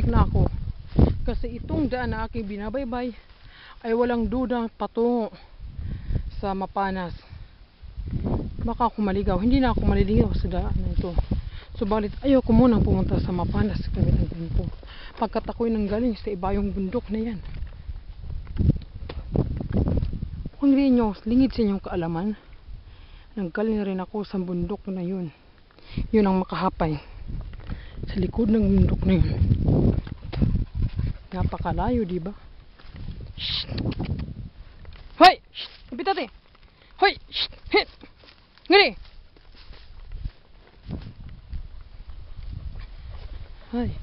babalik na ako. Kasi itong daan na aking binabaybay ay walang dudang patungo sa Mapanas. Baka ako maligaw. Hindi na ako maliligaw sa daan na ito. Subalit ayoko munang pumunta sa Mapanas gamit ang tempo. Pagkat ako'y nanggaling sa ibayong bundok na yan. Kung hindi nyo, lingid sa inyong kaalaman, nanggaling rin ako sa bundok na yun. Yun ang Makahapay. Sa likod ng bundok na yun. Napakalayo, diba? Shhh! Hoy! Shhh! Bitate! Hoy! Shhh! Hit! Ngani! Ay.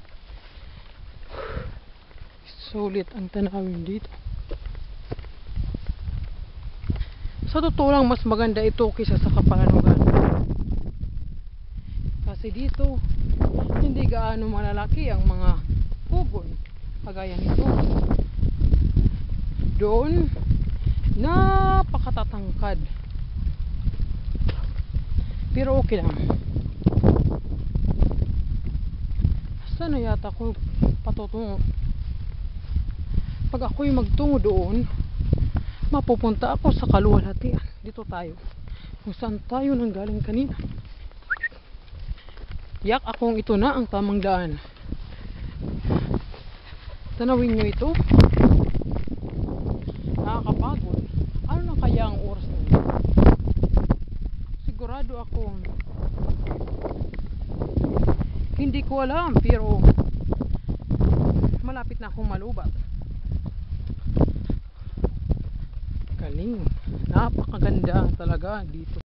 Sulit ang tanawin dito. Sa totoo lang, mas maganda ito kaysa sa Kapanalugan. Kasi dito, hindi gaano malalaki ang mga pugon. Kagaya nito. Doon, napakatatangkad. Pero okay lang. Saan na yata ako patutungo? Pag ako'y magtungo doon, mapupunta ako sa kaluwalhatian. Dito tayo. Kung saan tayo nanggaling kanina. Yak akong ito na ang tamang daan. Tanawin nyo ito. Nakakapagod. Ano na kaya ang oras na ito? Sigurado ako hindi ko alam, pero malapit na akong malubat. Galing. Napakaganda talaga dito.